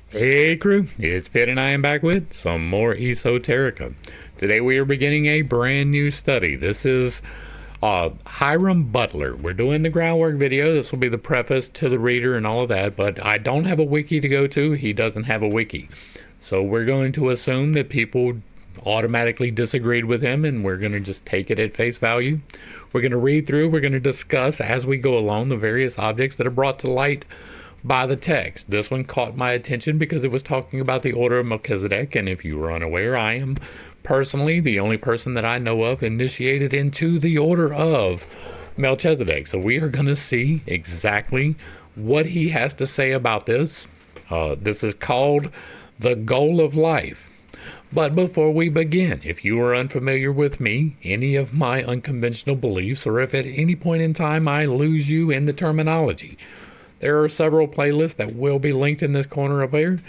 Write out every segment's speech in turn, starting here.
Hey crew, it's Pitt and I am back with some more Esoterica. Today we are beginning a brand new study. This is Hiram Butler. We're doing the groundwork video. This will be the preface to the reader and all of that, but I don't have a wiki to go to. He doesn't have a wiki. So we're going to assume that people automatically disagreed with him and we're going to just take it at face value. We're going to read through, we're going to discuss as we go along the various objects that are brought to light by the text. This one caught my attention because it was talking about the order of Melchizedek, and if you were unaware, I am personally the only person that I know of initiated into the order of Melchizedek. So we are going to see exactly what he has to say about this. This is called the goal of life. But before we begin, if you are unfamiliar with me, any of my unconventional beliefs, or if at any point in time I lose you in the terminology, there are several playlists that will be linked in this corner up here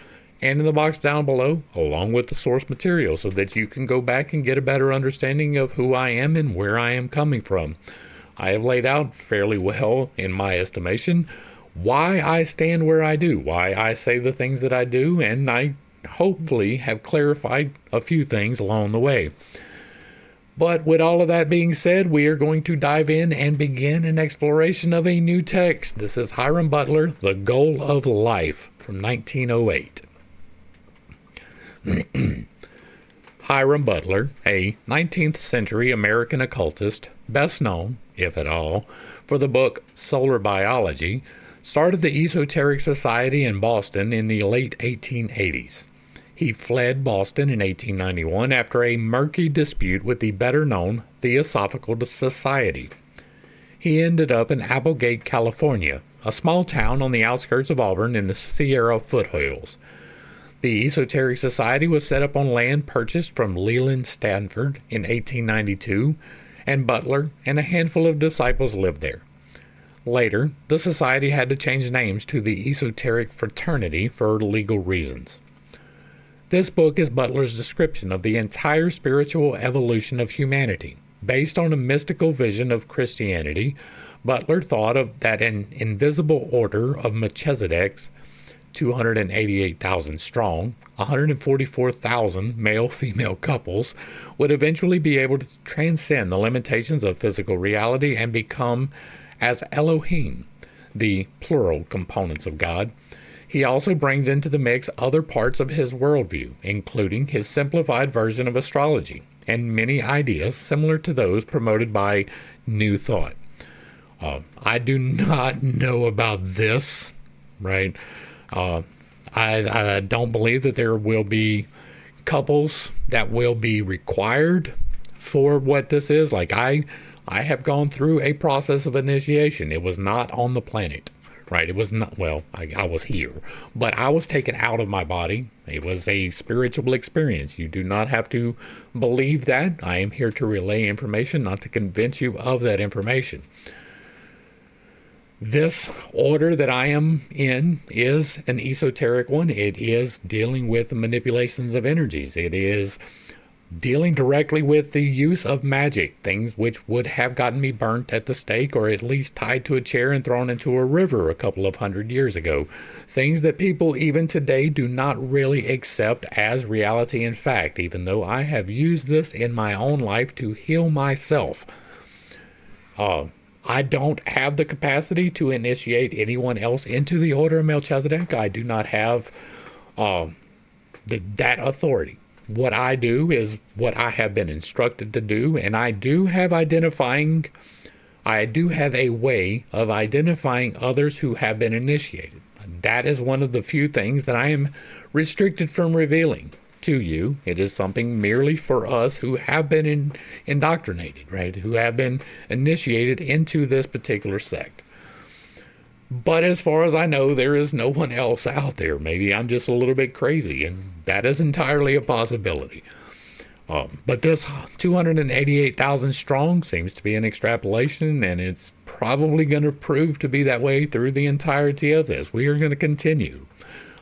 and in the box down below, along with the source material, so that you can go back and get a better understanding of who I am and where I am coming from. I have laid out fairly well, in my estimation, why I stand where I do, why I say the things that I do, and I hopefully have clarified a few things along the way. But with all of that being said, we are going to dive in and begin an exploration of a new text. This is Hiram Butler, The Goal of Life, from 1908. Hiram Butler, a 19th century American occultist, best known, if at all, for the book Solar Biology, started the Esoteric Society in Boston in the late 1880s. He fled Boston in 1891 after a murky dispute with the better-known Theosophical Society. He ended up in Applegate, California, a small town on the outskirts of Auburn in the Sierra foothills. The Esoteric Society was set up on land purchased from Leland Stanford in 1892, and Butler and a handful of disciples lived there. Later, the society had to change names to the Esoteric Fraternity for legal reasons. This book is Butler's description of the entire spiritual evolution of humanity. Based on a mystical vision of Christianity, Butler thought of that an invisible order of Melchizedek's, 288,000 strong, 144,000 male-female couples, would eventually be able to transcend the limitations of physical reality and become as Elohim, the plural components of God. He also brings into the mix other parts of his worldview, including his simplified version of astrology and many ideas similar to those promoted by New Thought. I do not know about this, right? I don't believe that there will be couples that will be required for what this is. Like I have gone through a process of initiation. It was not on the planet. Right, it was not, well, I was here, but I was taken out of my body. It was a spiritual experience. You do not have to believe that. I am here to relay information, not to convince you of that information. This order that I am in is an esoteric one. It is dealing with the manipulations of energies. It is dealing directly with the use of magic, things which would have gotten me burnt at the stake or at least tied to a chair and thrown into a river a couple of 100 years ago. Things that people even today do not really accept as reality and fact, even though I have used this in my own life to heal myself. I don't have the capacity to initiate anyone else into the order of Melchizedek. I do not have that authority. What I do is what I have been instructed to do, and I do have a way of identifying others who have been initiated. That is one of the few things that I am restricted from revealing to you. It is something merely for us who have been indoctrinated, right? Who have been initiated into this particular sect. But as far as I know, there is no one else out there. Maybe I'm just a little bit crazy, and that is entirely a possibility. But this 288,000 strong seems to be an extrapolation, and it's probably going to prove to be that way through the entirety of this. We are going to continue.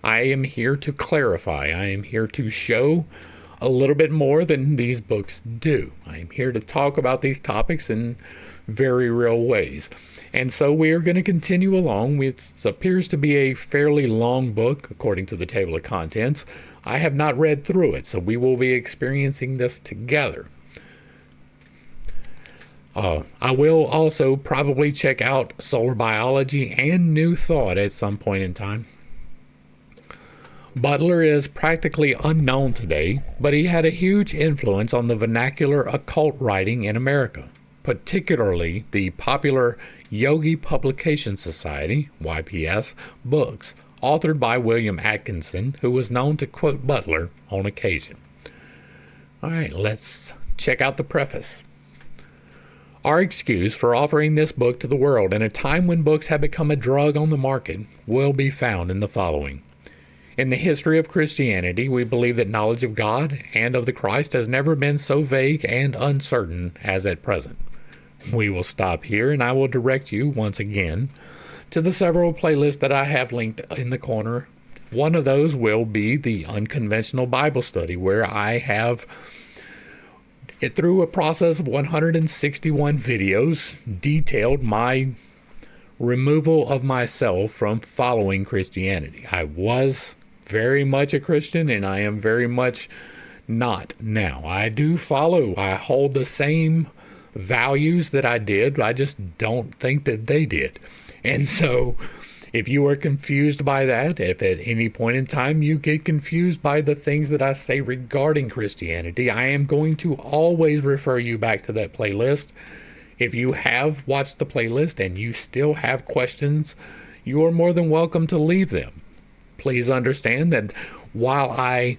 I am here to clarify. I am here to show a little bit more than these books do. I am here to talk about these topics and very real ways. And so we are going to continue along. It appears to be a fairly long book, according to the table of contents. I have not read through it, so we will be experiencing this together. I will also probably check out Solar Biology and New Thought at some point in time. Butler is practically unknown today, but he had a huge influence on the vernacular occult writing in America, particularly the popular Yogi Publication Society, YPS, books, authored by William Atkinson, who was known to quote Butler on occasion. All right, let's check out the preface. Our excuse for offering this book to the world in a time when books have become a drug on the market will be found in the following. In the history of Christianity, we believe that knowledge of God and of the Christ has never been so vague and uncertain as at present. We will stop here, and I will direct you once again to the several playlists that I have linked in the corner. One of those will be the Unconventional Bible Study, where I have, through a process of 161 videos, detailed my removal of myself from following Christianity. I was very much a Christian, and I am very much not now. I hold the same values that I did. I just don't think that they did. And so if you are confused by that, if at any point in time you get confused by the things that I say regarding Christianity, I am going to always refer you back to that playlist. If you have watched the playlist and you still have questions, you are more than welcome to leave them. Please understand that while I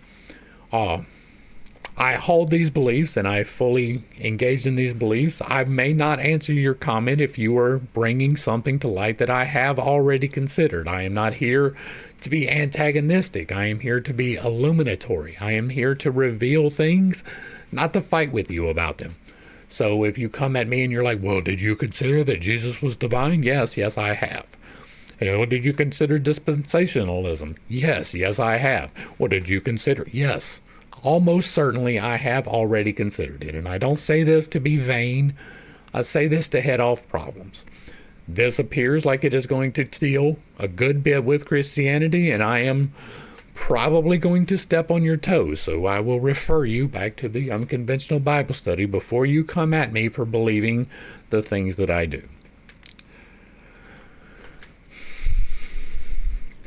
hold these beliefs and I fully engage in these beliefs, I may not answer your comment if you are bringing something to light that I have already considered. I am not here to be antagonistic. I am here to be illuminatory. I am here to reveal things, not to fight with you about them. So if you come at me and you're like, well, did you consider that Jesus was divine? Yes, I have. Did you consider dispensationalism? Yes, I have. What did you consider? Yes. Almost certainly I have already considered it, and I don't say this to be vain. I say this to head off problems. This appears like it is going to deal a good bit with Christianity, and I am probably going to step on your toes, so I will refer you back to the Unconventional Bible Study before you come at me for believing the things that I do.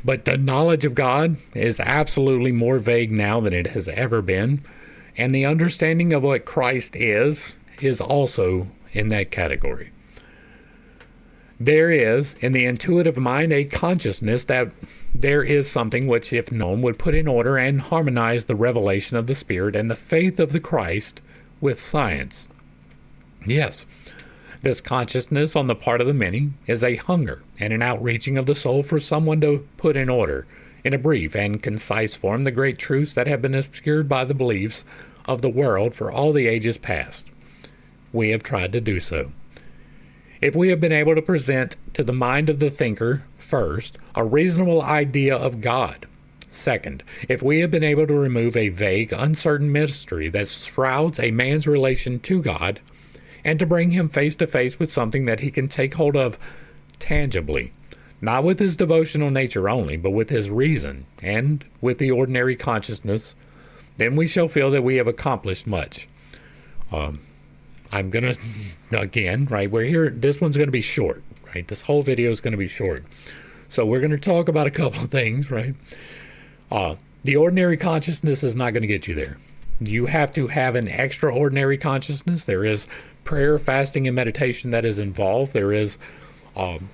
But the knowledge of God is absolutely more vague now than it has ever been, and the understanding of what Christ is also in that category. There is, in the intuitive mind, a consciousness that there is something which, if known, would put in order and harmonize the revelation of the Spirit and the faith of the Christ with science. Yes, this consciousness on the part of the many is a hunger and an outreaching of the soul for someone to put in order, in a brief and concise form, the great truths that have been obscured by the beliefs of the world for all the ages past. We have tried to do so. If we have been able to present to the mind of the thinker, first, a reasonable idea of God. Second, if we have been able to remove a vague, uncertain mystery that shrouds a man's relation to God, and to bring him face to face with something that he can take hold of tangibly, not with his devotional nature only, but with his reason and with the ordinary consciousness, then we shall feel that we have accomplished much. I'm going to, again, right, we're here, this one's going to be short, right? This whole video is going to be short. So we're going to talk about a couple of things, right? The ordinary consciousness is not going to get you there. You have to have an extraordinary consciousness. There is prayer, fasting, and meditation that is involved. There is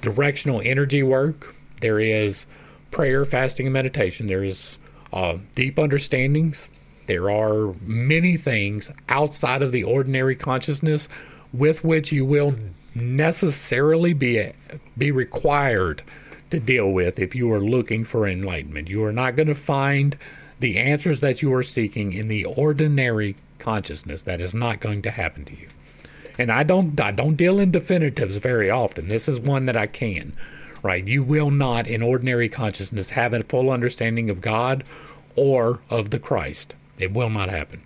directional energy work. There is prayer, fasting, and meditation. There is deep understandings. There are many things outside of the ordinary consciousness with which you will necessarily be required to deal with if you are looking for enlightenment. You are not going to find the answers that you are seeking in the ordinary consciousness. That is not going to happen to you. And I don't deal in definitives very often. This is one that I can, right? You will not, in ordinary consciousness, have a full understanding of God or of the Christ. It will not happen.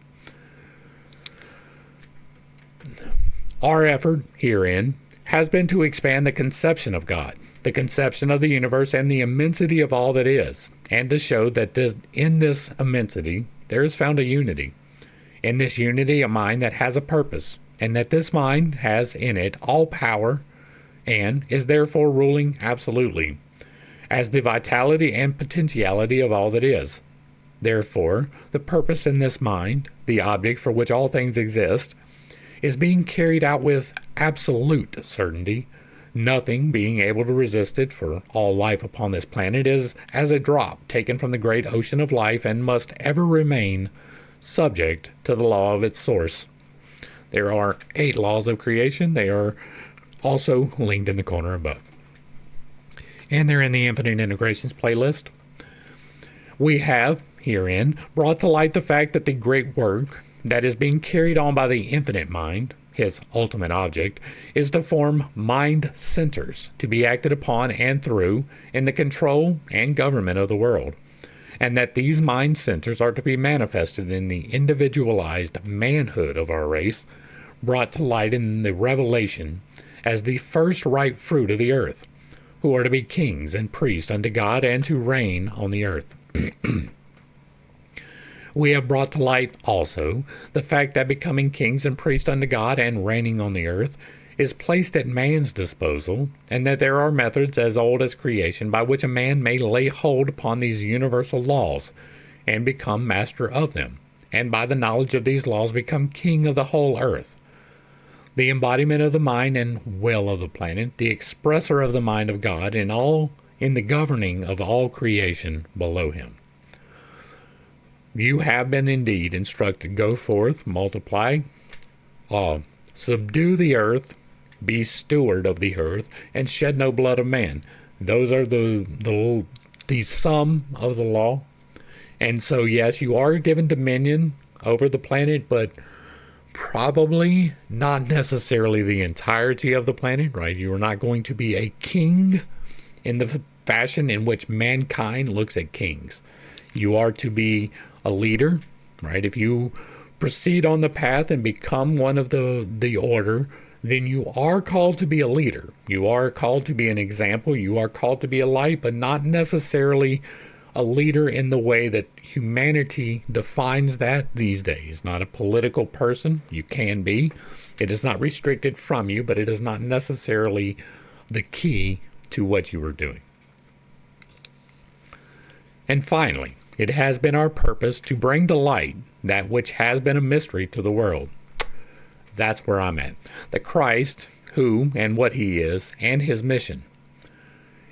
Our effort herein has been to expand the conception of God, the conception of the universe, and the immensity of all that is, and to show that in this immensity there is found a unity. In this unity, a mind that has a purpose, and that this mind has in it all power and is therefore ruling absolutely, as the vitality and potentiality of all that is. Therefore, the purpose in this mind, the object for which all things exist, is being carried out with absolute certainty, nothing being able to resist it, for all life upon this planet is as a drop taken from the great ocean of life and must ever remain subject to the law of its source. There are 8 laws of creation. They are also linked in the corner above, and they're in the Infinite Integrations playlist. We have herein brought to light the fact that the great work that is being carried on by the infinite mind, his ultimate object, is to form mind centers to be acted upon and through in the control and government of the world, and that these mind centers are to be manifested in the individualized manhood of our race, brought to light in the revelation as the first ripe fruit of the earth, who are to be kings and priests unto God and to reign on the earth. We have brought to light also the fact that becoming kings and priests unto God and reigning on the earth is placed at man's disposal, and that there are methods as old as creation by which a man may lay hold upon these universal laws and become master of them, and by the knowledge of these laws become king of the whole earth, the embodiment of the mind and will of the planet, the expressor of the mind of God in the governing of all creation below him. You have been indeed instructed, go forth, multiply, subdue the earth, be steward of the earth, and shed no blood of man. Those are the sum of the law. And so, yes, you are given dominion over the planet, but probably not necessarily the entirety of the planet, right? You are not going to be a king in the fashion in which mankind looks at kings. You are to be a leader, right? If you proceed on the path and become one of the order, then you are called to be a leader. You are called to be an example. You are called to be a light, but not necessarily a leader in the way that humanity defines that these days. Not a political person. You can be. It is not restricted from you, but it is not necessarily the key to what you are doing. And finally, it has been our purpose to bring to light that which has been a mystery to the world. That's where I'm at. The Christ, who and what he is, and his mission.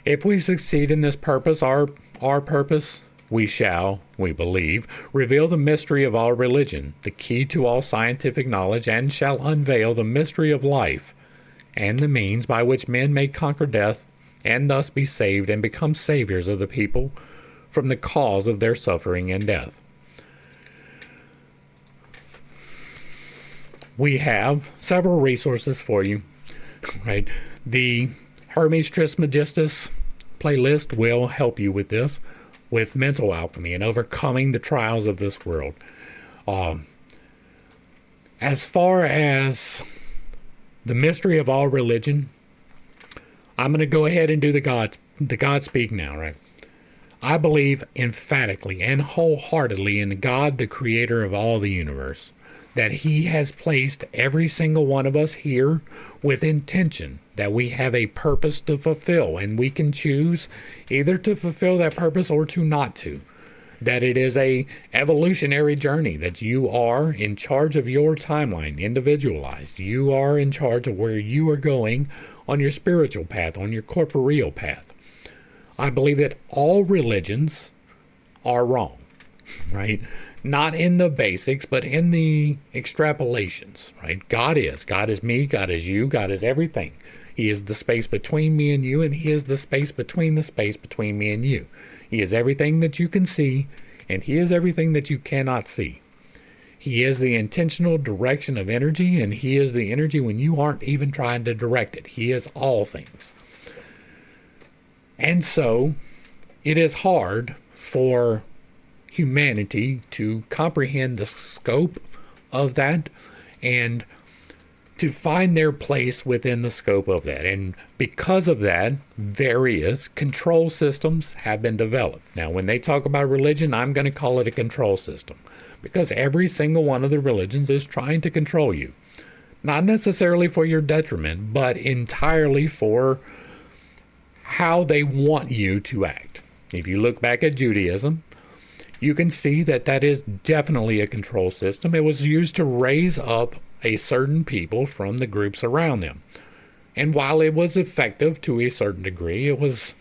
If we succeed in this purpose, our purpose, we shall, we believe, reveal the mystery of all religion, the key to all scientific knowledge, and shall unveil the mystery of life, and the means by which men may conquer death, and thus be saved and become saviors of the people from the cause of their suffering and death. We have several resources for you, right? The Hermes Trismegistus playlist will help you with this, with mental alchemy and overcoming the trials of this world. As far as the mystery of all religion, I'm going to go ahead and do the God speak now, right? I believe emphatically and wholeheartedly in God, the creator of all the universe, that he has placed every single one of us here with intention, that we have a purpose to fulfill, and we can choose either to fulfill that purpose or to not to. That it is a evolutionary journey, that you are in charge of your timeline, individualized. You are in charge of where you are going on your spiritual path, on your corporeal path. I believe that all religions are wrong, right? Not in the basics, but in the extrapolations, right? God is me, God is you, God is everything. He is the space between me and you, and he is the space between me and you. He is everything that you can see, and he is everything that you cannot see. He is the intentional direction of energy, and he is the energy when you aren't even trying to direct it. He is all things. And so it is hard for humanity to comprehend the scope of that and to find their place within the scope of that. And because of that, various control systems have been developed. Now, when they talk about religion, I'm going to call it a control system, because every single one of the religions is trying to control you. Not necessarily for your detriment, but entirely for how they want you to act. If you look back at Judaism, you can see that that is definitely a control system. It was used to raise up a certain people from the groups around them. And while it was effective to a certain degree, it was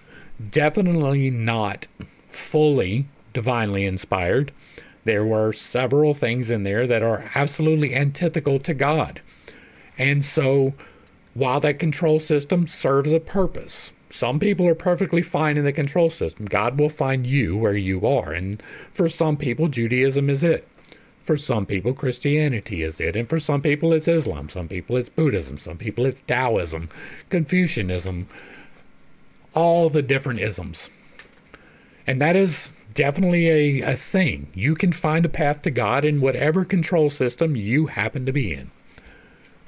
definitely not fully divinely inspired. There were several things in there that are absolutely antithetical to God. And so, while that control system serves a purpose, some people are perfectly fine in the control system. God will find you where you are. And for some people, Judaism is it. For some people, Christianity is it. And for some people, it's Islam. Some people, it's Buddhism. Some people, it's Taoism, Confucianism, all the different isms. And that is definitely a thing. You can find a path to God in whatever control system you happen to be in.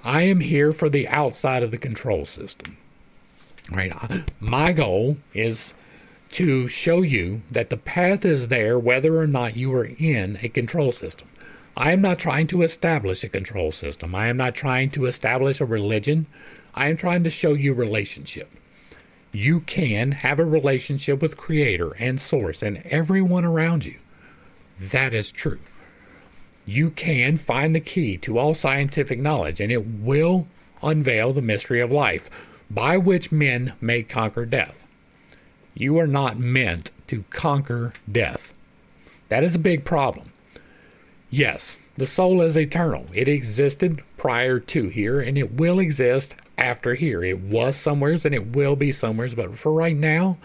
I am here for the outside of the control system. Right? My goal is to show you that the path is there whether or not you are in a control system. I am not trying to establish a control system. I am not trying to establish a religion. I am trying to show you relationship. You can have a relationship with Creator and Source and everyone around you. That is true. You can find the key to all scientific knowledge, and it will unveil the mystery of life, by which men may conquer death. You are not meant to conquer death. That is a big problem. Yes, the soul is eternal. It existed prior to here, and it will exist after here. It was somewheres, and it will be somewheres, but for right now,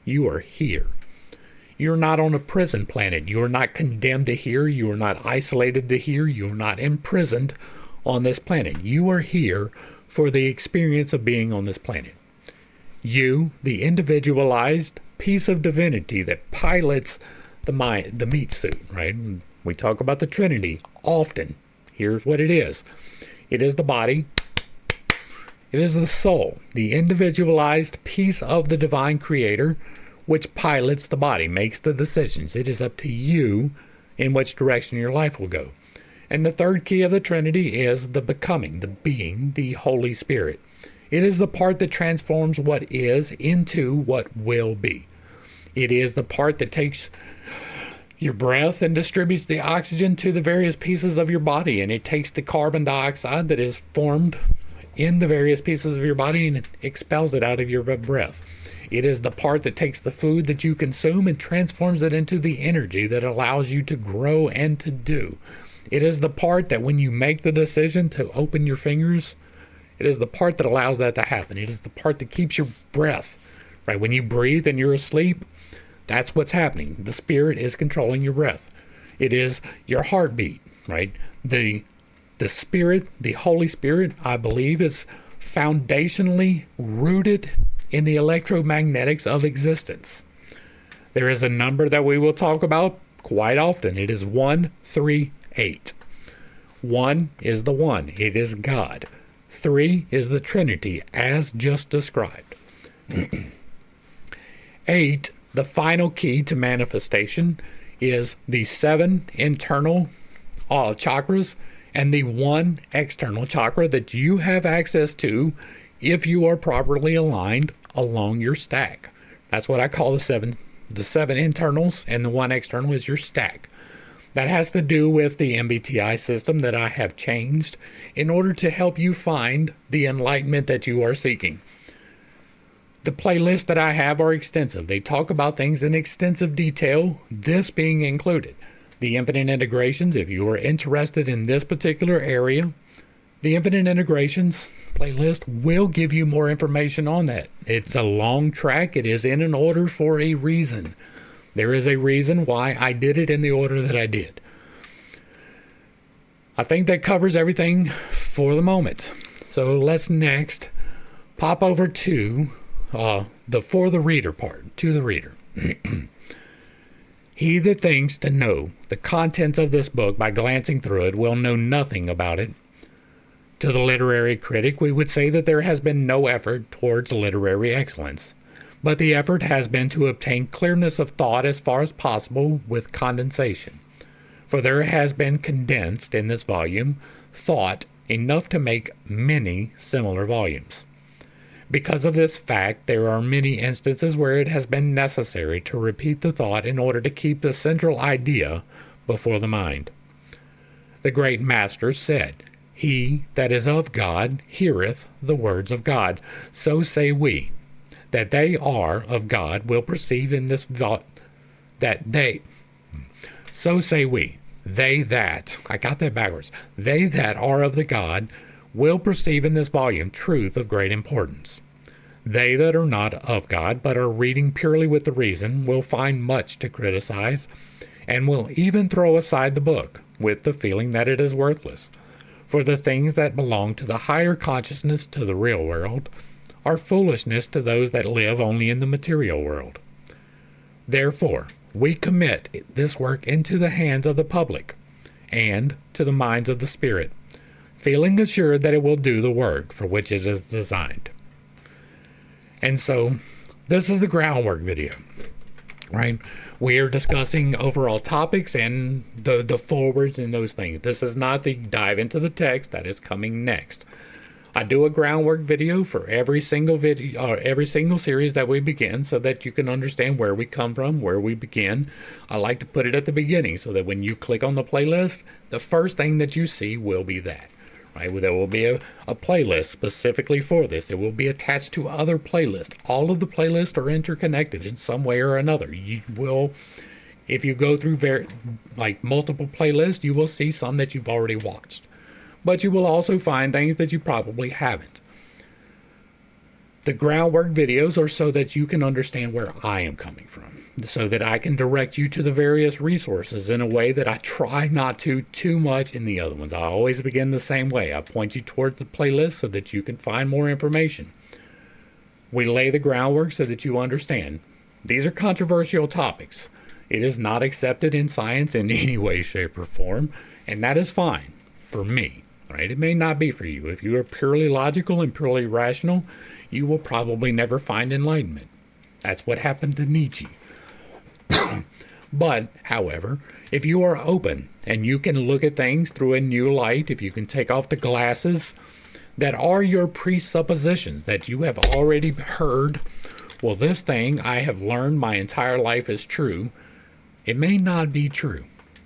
you are here. You're not on a prison planet. You are not condemned to here. You are not isolated to here. You are not imprisoned on this planet. You are here for the experience of being on this planet. You, the individualized piece of divinity that pilots the mind, the meat suit, right? We talk about the Trinity often. Here's what it is. It is the body. It is the soul, the individualized piece of the divine creator, which pilots the body, makes the decisions. It is up to you in which direction your life will go. And the third key of the Trinity is the becoming, the being, the Holy Spirit. It is the part that transforms what is into what will be. It is the part that takes your breath and distributes the oxygen to the various pieces of your body, and it takes the carbon dioxide that is formed in the various pieces of your body and it expels it out of your breath. It is the part that takes the food that you consume and transforms it into the energy that allows you to grow and to do. It is the part that when you make the decision to open your fingers, it is the part that allows that to happen. It is the part that keeps your breath, right? When you breathe and you're asleep, that's what's happening. The Spirit is controlling your breath. It is your heartbeat, right? The Spirit, the Holy Spirit, I believe, is foundationally rooted in the electromagnetics of existence. There is a number that we will talk about quite often. It is 138. 1 is the One. It is God. 3 is the Trinity, as just described. 8, the final key to manifestation, is the 7 internal chakras and the 1 external chakra that you have access to if you are properly aligned along your stack. That's what I call the 7 internals, and the 1 external is your stack. That has to do with the MBTI system that I have changed in order to help you find the enlightenment that you are seeking. The playlists that I have are extensive. They talk about things in extensive detail, this being included. The infinite integrations, if you are interested in this particular area, the infinite integrations playlist will give you more information on that. It's a long track. It is in an order for a reason. There is a reason why I did it in the order that I did. I think that covers everything for the moment. So let's next pop over to the for the reader part, to the reader. He that thinks to know the contents of this book by glancing through it will know nothing about it. To the literary critic, we would say that there has been no effort towards literary excellence, but the effort has been to obtain clearness of thought as far as possible with condensation. For there has been condensed in this volume thought enough to make many similar volumes. Because of this fact, there are many instances where it has been necessary to repeat the thought in order to keep the central idea before the mind. The great master said, "He that is of God heareth the words of God." So say we, that they are of God will perceive in this So say we, they that are of the God will perceive in this volume truth of great importance. They that are not of God, but are reading purely with the reason, will find much to criticize, and will even throw aside the book, with the feeling that it is worthless. For the things that belong to the higher consciousness, to the real world, are foolishness to those that live only in the material world. Therefore, we commit this work into the hands of the public, and to the minds of the Spirit, feeling assured that it will do the work for which it is designed. And so, this is the groundwork video, right? We are discussing overall topics and the forwards and those things. This is not the dive into the text that is coming next. I do a groundwork video for every single video or every single series that we begin, so that you can understand where we come from, where we begin. I like to put it at the beginning so that when you click on the playlist, the first thing that you see will be that. Right? There will be a playlist specifically for this. It will be attached to other playlists. All of the playlists are interconnected in some way or another. You will, if you go through multiple playlists, you will see some that you've already watched. But you will also find things that you probably haven't. The groundwork videos are so that you can understand where I am coming from, so that I can direct you to the various resources in a way that I try not to too much in the other ones. I always begin the same way. I point you towards the playlist so that you can find more information. We lay the groundwork so that you understand. These are controversial topics. It is not accepted in science in any way, shape, or form, and that is fine for me. Right? It may not be for you. If you are purely logical and purely rational, you will probably never find enlightenment. That's what happened to Nietzsche. But, however, if you are open and you can look at things through a new light, if you can take off the glasses that are your presuppositions that you have already heard, well, this thing I have learned my entire life is true, it may not be true.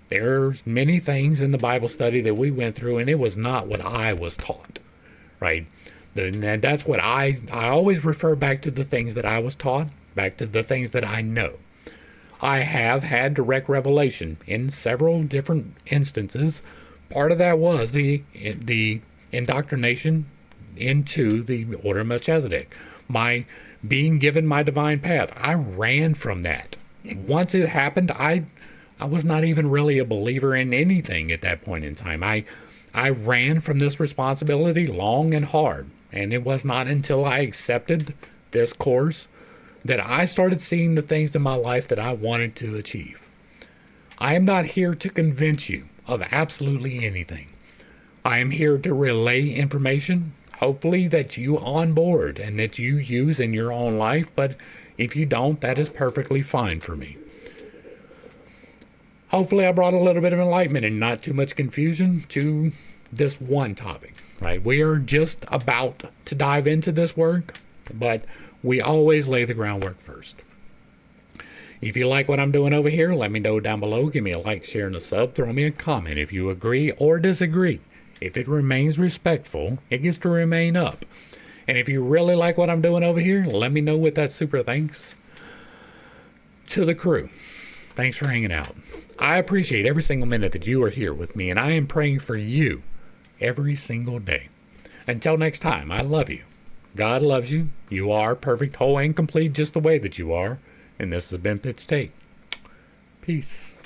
There's many things in the Bible study that we went through, and it was not what I was taught, right? That's what I always refer back to the things that I was taught, back to the things that I know. I have had direct revelation in several different instances. Part of that was the indoctrination into the Order of Melchizedek. My being given my divine path. I ran from that. Once it happened, I was not even really a believer in anything at that point in time. I ran from this responsibility long and hard. And it was not until I accepted this course that I started seeing the things in my life that I wanted to achieve. I am not here to convince you of absolutely anything. I am here to relay information, hopefully that you on board and that you use in your own life. But if you don't, that is perfectly fine for me. Hopefully I brought a little bit of enlightenment and not too much confusion to this one topic, right? We are just about to dive into this work, but we always lay the groundwork first. If you like what I'm doing over here, let me know down below. Give me a like, share, and a sub. Throw me a comment if you agree or disagree. If it remains respectful, it gets to remain up. And if you really like what I'm doing over here, let me know with that super thanks. To the crew, thanks for hanging out. I appreciate every single minute that you are here with me, and I am praying for you every single day. Until next time, I love you. God loves you. You are perfect, whole, and complete just the way that you are. And this has been Pitt's Take. Peace.